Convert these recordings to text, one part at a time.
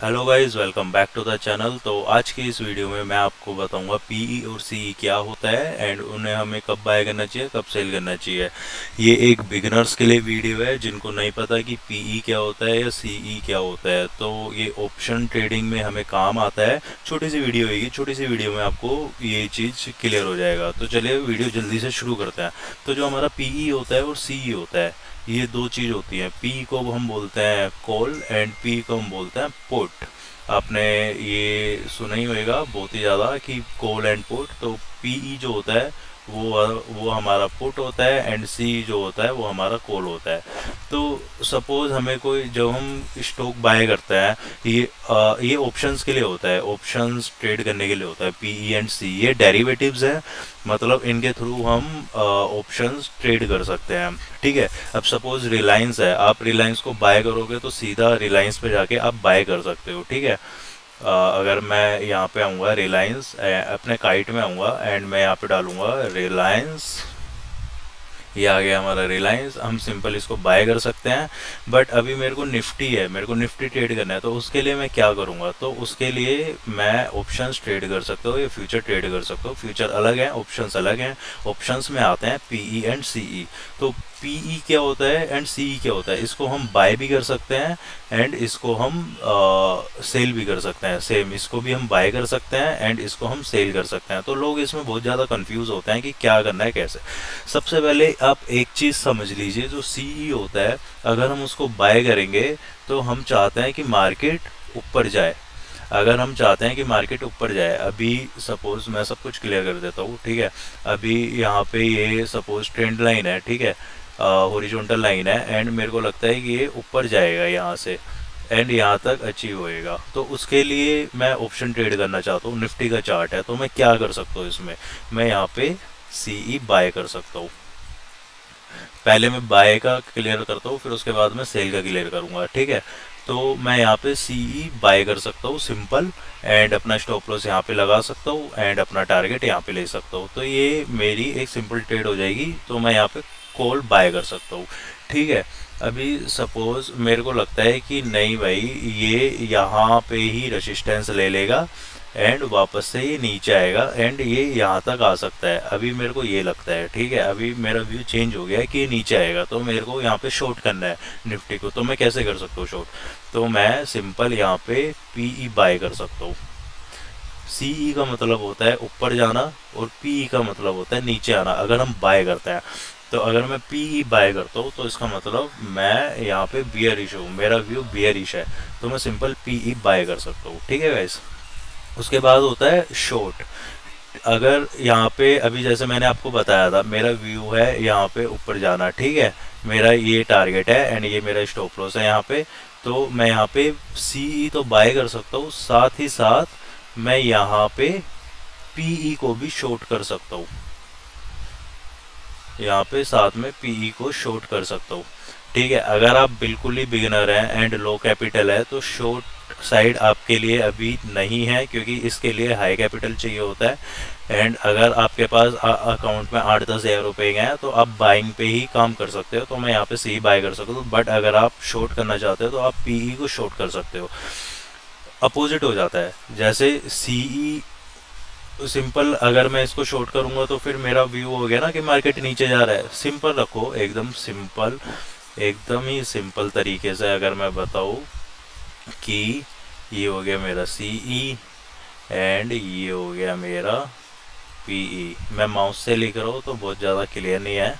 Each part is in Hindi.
Hello guys, welcome back to the channel. तो आज की इस वीडियो में मैं आपको बताऊंगा पीई और सीई क्या होता है एंड उन्हें हमें कब बाय करना चाहिए, कब सेल करना चाहिए। ये एक बिगिनर्स के लिए वीडियो है जिनको नहीं पता कि पीई क्या होता है या सीई क्या होता है। तो ये ऑप्शन ट्रेडिंग में हमें काम आता है। छोटी सी वीडियो होगी, छोटी सी वीडियो में आपको ये चीज़ क्लियर हो जाएगा। तो चलिए वीडियो जल्दी से शुरू करते हैं। तो जो हमारा पीई होता है और सीई होता है, ये दो चीज़ होती हैं। पी को हम बोलते हैं कॉल एंड पी को हम बोलते हैं पुट। आपने ये सुना ही होगा बहुत ही ज़्यादा कि कॉल एंड पुट। तो पीई जो होता है वो हमारा पुट होता है एंड सी जो होता है वो हमारा कॉल होता है। तो सपोज हमें कोई, जब हम स्टॉक बाय करते हैं, ये ऑप्शंस के लिए होता है, ऑप्शंस ट्रेड करने के लिए होता है। पीई एंड सी ये डेरिवेटिव्स है, मतलब इनके थ्रू हम ऑप्शंस ट्रेड कर सकते हैं। ठीक है। अब सपोज रिलायंस है, आप रिलायंस को बाय करोगे तो सीधा रिलायंस पे जाके आप बाय कर सकते हो। ठीक है। अगर मैं यहाँ पे आऊँगा रिलायंस, अपने काइट में आऊँगा एंड मैं यहाँ पे डालूँगा रिलायंस, ये आ गया हमारा रिलायंस। हम सिंपल इसको बाय कर सकते हैं। बट अभी मेरे को निफ्टी है, मेरे को निफ्टी ट्रेड करना है, तो उसके लिए मैं क्या करूँगा? तो उसके लिए मैं ऑप्शंस ट्रेड कर सकता हूँ या फ्यूचर ट्रेड कर सकता हूँ। फ्यूचर अलग है, ऑप्शंस अलग हैं। ऑप्शंस में आते हैं पीई एंड सीई। तो पीई क्या होता है एंड सीई क्या होता है, इसको हम बाय भी कर सकते हैं एंड इसको हम सेल भी कर सकते हैं। सेम इसको भी हम बाय कर सकते हैं एंड इसको हम सेल कर सकते हैं। तो लोग इसमें बहुत ज़्यादा कंफ्यूज होते हैं कि क्या करना है, कैसे। सबसे पहले आप एक चीज़ समझ लीजिए, जो सीई होता है, अगर हम उसको बाय करेंगे तो हम चाहते हैं कि मार्केट ऊपर जाए। अगर हम चाहते हैं कि मार्केट ऊपर जाए, अभी सपोज मैं सब कुछ क्लियर कर देता हूँ। ठीक है। अभी यहाँ पे ये सपोज ट्रेंड लाइन है, ठीक है, हॉरिजॉन्टल लाइन है एंड मेरे को लगता है कि ये ऊपर जाएगा यहाँ से एंड यहाँ तक अचीव होएगा। तो उसके लिए मैं ऑप्शन ट्रेड करना चाहता हूँ। निफ्टी का चार्ट है, तो मैं क्या कर सकता हूँ इसमें? मैं यहाँ पे सीई बाय कर सकता हूँ। पहले मैं बाय का क्लियर करता हूँ, फिर उसके बाद मैं सेल का क्लियर करूँगा। ठीक है। तो मैं यहाँ पे सीई बाय कर सकता हूँ सिंपल, एंड अपना स्टॉप लॉस यहाँ पे लगा सकता हूँ एंड अपना टारगेट यहाँ पे ले सकता हूँ। तो ये मेरी एक सिंपल ट्रेड हो जाएगी। तो मैं यहाँ पे कॉल बाय कर सकता हूँ। ठीक है। अभी सपोज मेरे को लगता है कि नहीं भाई, ये यहाँ पे ही रेजिस्टेंस ले लेगा एंड वापस से ये नीचे आएगा एंड ये यहाँ तक आ सकता है। अभी मेरे को ये लगता है, ठीक है, अभी मेरा व्यू चेंज हो गया है कि ये नीचे आएगा, तो मेरे को यहाँ पे शॉर्ट करना है निफ्टी को। तो मैं कैसे कर सकता हूँ शॉर्ट? तो मैं सिंपल यहाँ पे पीई बाय कर सकता हूँ। सीई का मतलब होता है ऊपर जाना और पीई का मतलब होता है नीचे आना, अगर हम बाय करते हैं। तो अगर मैं पीई बाय करता हूँ तो इसका मतलब मैं यहाँ पे बियरिश हूँ, मेरा व्यू बियरिश है, तो मैं सिंपल पीई बाय कर सकता हूँ। ठीक है गाइस। उसके बाद होता है शॉर्ट। अगर यहाँ पे अभी जैसे मैंने आपको बताया था, मेरा व्यू है यहाँ पे ऊपर जाना, ठीक है, मेरा ये टारगेट है एंड ये मेरा स्टॉप लॉस है यहाँ पे। तो मैं यहाँ पे सीई तो बाय कर सकता हूँ, साथ ही साथ मैं यहाँ पे पीई को भी शॉर्ट कर सकता हूँ। यहाँ पे साथ में पीई को शॉर्ट कर सकता हूँ। ठीक है। अगर आप बिल्कुल ही बिगिनर हैं एंड लो कैपिटल है तो शॉर्ट साइड आपके लिए अभी नहीं है, क्योंकि इसके लिए हाई कैपिटल चाहिए होता है। एंड अगर आपके पास अकाउंट में 8-10 हज़ार रुपये हैं तो आप बाइंग पे ही काम कर सकते हो। तो मैं यहाँ पे सी बाय कर सकता हूँ। बट अगर आप शॉर्ट करना चाहते हो तो आप पीई को शॉर्ट कर सकते हो। अपोजिट हो जाता है। जैसे सीई सिंपल, अगर मैं इसको शॉर्ट करूंगा तो फिर मेरा व्यू हो गया ना कि मार्केट नीचे जा रहा है। सिंपल रखो, एकदम सिंपल, एकदम ही सिंपल तरीके से अगर मैं बताऊँ कि ये हो गया मेरा सीई एंड ये हो गया मेरा पीई। मैं माउस से लिख रहा हूँ तो बहुत ज़्यादा क्लियर नहीं है,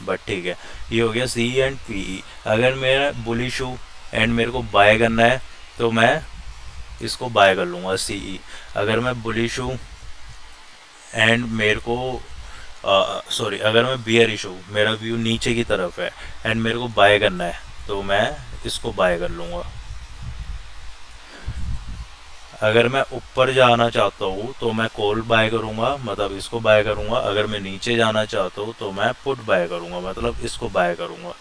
बट ठीक है। ये हो गया सी एंड पीई। अगर मेरा बुलिश हूँ एंड मेरे को बाय करना है तो मैं इसको बाय कर लूँगा सीई। अगर मैं बुलिश हूँ एंड मेरे को सॉरी, अगर मैं बियरिश हूँ, मेरा व्यू नीचे की तरफ है एंड मेरे को बाय करना है तो मैं इसको बाय कर लूँगा। अगर मैं ऊपर जाना चाहता हूँ तो मैं कॉल बाय करूँगा, मतलब इसको बाय करूँगा। अगर मैं नीचे जाना चाहता हूँ तो मैं पुट बाय करूँगा, मतलब इसको बाय करूँगा।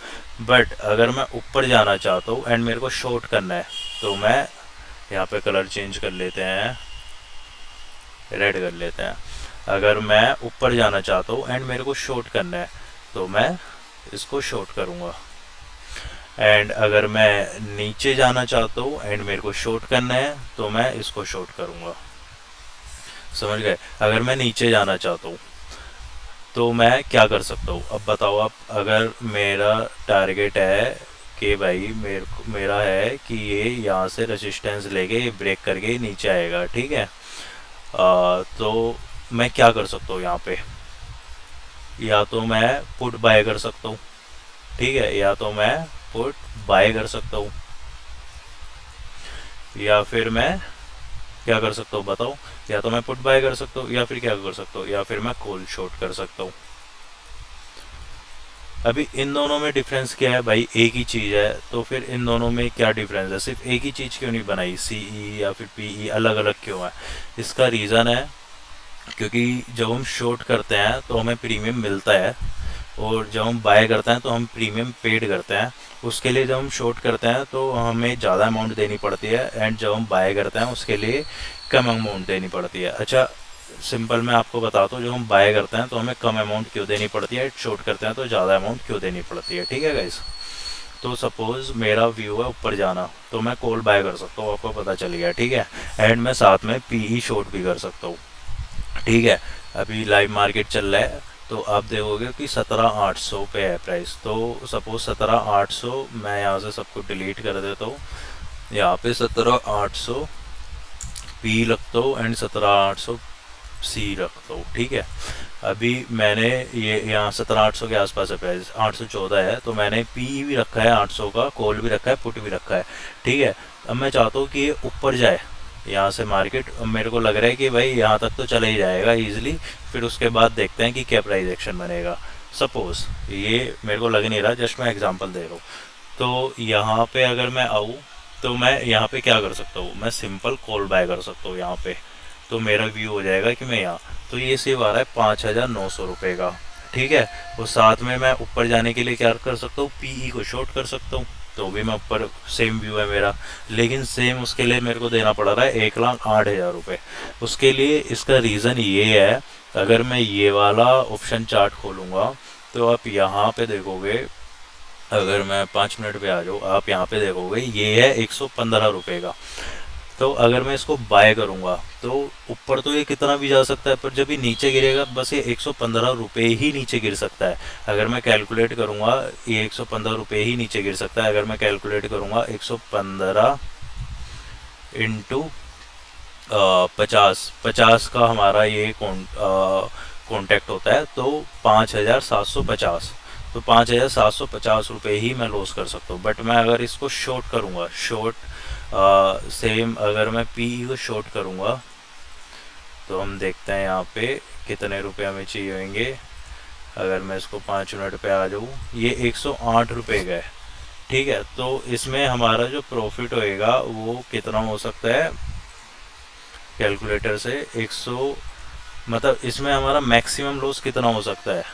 बट अगर मैं ऊपर जाना चाहता हूँ एंड मेरे को शॉर्ट करना है तो मैं यहाँ पे कलर चेंज कर लेते हैं, रेड कर लेते हैं। अगर मैं ऊपर जाना चाहता हूँ एंड मेरे को शॉर्ट करना है तो मैं इसको शॉर्ट करूँगा। एंड अगर मैं नीचे जाना चाहता हूँ एंड मेरे को शॉर्ट करना है तो मैं इसको शॉर्ट करूँगा। समझ गए? अगर मैं नीचे जाना चाहता हूँ तो मैं क्या कर सकता हूँ? अब बताओ आप, अगर मेरा टारगेट है कि भाई मेरा है कि ये यहाँ से रेजिस्टेंस लेके ये ब्रेक करके नीचे आएगा, ठीक है। तो मैं क्या कर सकता हूँ यहाँ पे? या तो मैं पुट बाय कर सकता हूँ, ठीक है, या तो मैं पुट बाय कर सकता हूँ, या फिर मैं क्या कर सकता हूँ बताओ? या तो मैं पुट बाय कर सकता हूँ, या फिर क्या कर सकता हूँ, या फिर मैं कॉल शॉर्ट कर सकता हूँ। अभी इन दोनों में डिफरेंस क्या है भाई? एक ही चीज़ है, तो फिर इन दोनों में क्या डिफरेंस है? सिर्फ एक ही चीज़ क्यों नहीं बनाई? सीई या फिर पीई अलग अलग क्यों है? इसका रीज़न है क्योंकि जब हम शॉर्ट करते हैं तो हमें प्रीमियम मिलता है, और जब हम बाय करते हैं तो हम प्रीमियम पेड करते हैं। उसके लिए जब हम शॉर्ट करते हैं तो हमें ज़्यादा अमाउंट देनी पड़ती है, एंड जब हम बाय करते हैं उसके लिए कम अमाउंट देनी पड़ती है। अच्छा, सिंपल मैं आपको बताता हूँ, जब हम बाय करते हैं तो हमें कम अमाउंट क्यों देनी पड़ती है, शॉर्ट करते हैं तो ज़्यादा अमाउंट क्यों देनी पड़ती है, ठीक है गाइस। तो सपोज़ मेरा व्यू है ऊपर जाना, तो मैं कॉल बाय कर सकता हूँ, आपको पता चल गया, ठीक है। एंड मैं साथ में पीई शॉर्ट भी कर सकता हूँ, ठीक है। अभी लाइव मार्केट चल रहा है तो आप देखोगे कि 17,800 पे है प्राइस। तो सपोज 17,800, मैं यहाँ से सबको डिलीट कर देता हूँ, यहाँ पे 17,800 पी रखता हूँ एंड 17,800 सी रखता हूँ, ठीक है। अभी मैंने ये यहाँ 17,800 के आसपास है प्राइस, 814 है, तो मैंने पी भी रखा है 800 का, कॉल भी रखा है, पुट भी रखा है, ठीक है। अब मैं चाहता हूँ कि ये ऊपर जाए यहाँ से मार्केट। अब मेरे को लग रहा है कि भाई यहाँ तक तो चला ही जाएगा इजीली, फिर उसके बाद देखते हैं कि क्या प्राइस एक्शन बनेगा। सपोज ये मेरे को लग नहीं रहा, जस्ट मैं एग्जांपल दे रहा हूँ। तो यहाँ पे अगर मैं आऊँ तो मैं यहाँ पे क्या कर सकता हूँ? मैं सिंपल कॉल बाय कर सकता हूँ यहाँ पे, तो मेरा व्यू हो जाएगा कि मैं यहाँ, तो ये सेव आ रहा है 5,900 रुपये का, ठीक है। और साथ में मैं ऊपर जाने के लिए क्या कर सकता हूँ? पीई को शॉर्ट कर सकता हूँ, तो भी मैं ऊपर सेम व्यू है मेरा, लेकिन सेम उसके लिए मेरे को देना पड़ रहा है 1,08,000 रुपये। उसके लिए इसका रीज़न ये है, अगर मैं ये वाला ऑप्शन चार्ट खोलूँगा तो आप यहाँ पे देखोगे, अगर मैं 5 मिनट पे आ जाऊँ, आप यहाँ पे देखोगे ये है 115 रुपये का। तो अगर मैं इसको बाय करूँगा तो ऊपर तो ये कितना भी जा सकता है, पर जब ये नीचे गिरेगा बस ये 115 रुपये ही नीचे गिर सकता है। अगर मैं कैलकुलेट करूँगा ये 115 रुपये ही नीचे गिर सकता है। अगर मैं कैलकुलेट करूँगा 115 इंटू 50 का हमारा ये कॉन्टैक्ट होता है, तो 5,750, तो 5,750 रुपये ही मैं लॉस कर सकता हूँ। बट मैं अगर इसको शॉर्ट करूँगा, सेम अगर मैं पी को शॉर्ट करूँगा तो हम देखते हैं यहाँ पे कितने रुपए हमें चाहिए होंगे। अगर मैं इसको 5 मिनट पे आ जाऊँ, ये 108 रुपये का है, ठीक है। तो इसमें हमारा जो प्रॉफिट होएगा वो कितना हो सकता है? कैलकुलेटर से 100, मतलब इसमें हमारा मैक्सिमम लॉस कितना हो सकता है?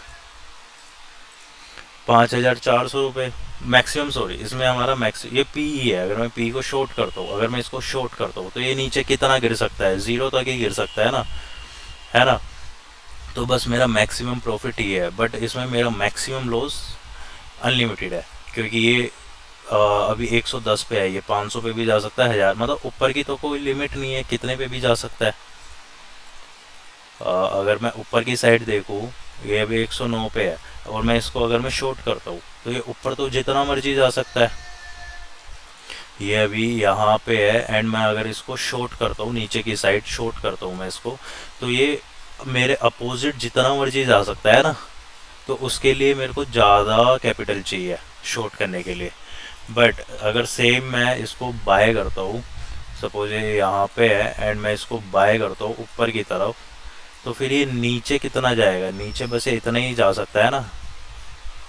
5,400 रुपये मैक्सिमम। सॉरी, इसमें हमारा मैक्स ये पी ही है। अगर मैं पी को शॉर्ट करता हूँ, अगर मैं इसको शॉर्ट करता हूँ तो ये नीचे कितना गिर सकता है? 0 तक ही गिर सकता है ना, है ना। तो बस मेरा मैक्सिमम प्रॉफिट ही है, बट इसमें मेरा मैक्सिमम लॉस अनलिमिटेड है, क्योंकि ये अभी 110 पे है, ये 500 पे भी जा सकता है, 1000, मतलब ऊपर की तो कोई लिमिट नहीं है, कितने पे भी जा सकता है। अगर मैं ऊपर की साइड देखूँ, ये अभी 109 पे है, और मैं इसको अगर मैं शॉर्ट करता हूँ तो ये ऊपर तो जितना मर्जी जा सकता है। ये अभी यहाँ पे है, एंड मैं अगर इसको शॉर्ट करता हूँ, नीचे की साइड शॉर्ट करता हूँ मैं इसको, तो ये मेरे अपोजिट जितना मर्जी जा सकता है ना। तो उसके लिए मेरे को ज़्यादा कैपिटल चाहिए शॉर्ट करने के लिए। बट अगर सेम मैं इसको बाय करता हूँ, सपोज ये यहाँ पे है एंड मैं इसको बाय करता हूँ ऊपर की तरफ, तो फिर ये नीचे कितना जाएगा? नीचे बस ये इतना ही जा सकता है ना,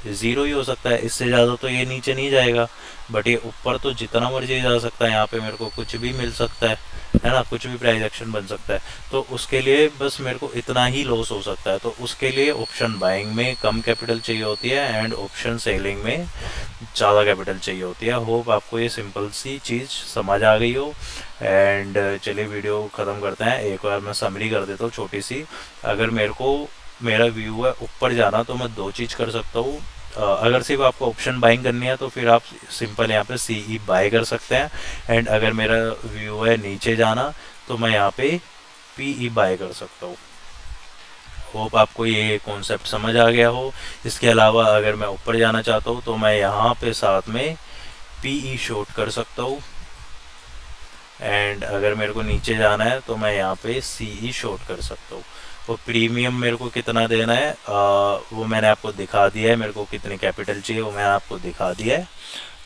0 ही हो सकता है, इससे ज़्यादा तो ये नीचे नहीं जाएगा। बट ये ऊपर तो जितना मर्जी जा सकता है, यहाँ पे मेरे को कुछ भी मिल सकता है ना, कुछ भी प्राइस एक्शन बन सकता है। तो उसके लिए बस मेरे को इतना ही लॉस हो सकता है। तो उसके लिए ऑप्शन बाइंग में कम कैपिटल चाहिए होती है, एंड ऑप्शन सेलिंग में ज़्यादा कैपिटल चाहिए होती है। होप आपको ये सिंपल सी चीज़ समझ आ गई हो। एंड चलिए वीडियो ख़त्म करते हैं, एक बार मैं समरी कर देता हूँ छोटी सी। अगर मेरे को मेरा व्यू है ऊपर जाना, तो मैं दो चीज़ कर सकता हूँ। अगर सिर्फ आपको ऑप्शन बाइंग करनी है तो फिर आप सिंपल यहाँ पे CE बाय कर सकते हैं। एंड अगर मेरा व्यू है नीचे जाना तो मैं यहाँ पे PE बाय कर सकता हूँ। होप आपको ये कॉन्सेप्ट समझ आ गया हो। इसके अलावा अगर मैं ऊपर जाना चाहता हूँ तो मैं यहाँ पे साथ में PE शॉर्ट कर सकता हूँ। एंड अगर मेरे को नीचे जाना है तो मैं यहाँ पे CE शॉर्ट कर सकता हूँ। वो प्रीमियम मेरे को कितना देना है वो मैंने आपको दिखा दिया है। मेरे को कितनी कैपिटल चाहिए वो मैंने आपको दिखा दिया है।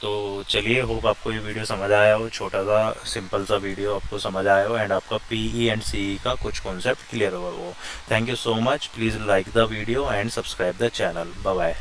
तो चलिए, होप आपको ये वीडियो समझ आया हो। छोटा सा सिंपल सा वीडियो आपको समझ आया हो एंड आपका PE एंड CE का कुछ कॉन्सेप्ट क्लियर हुआ हो। Thank you so much. Please like the video and subscribe the channel. Bye bye.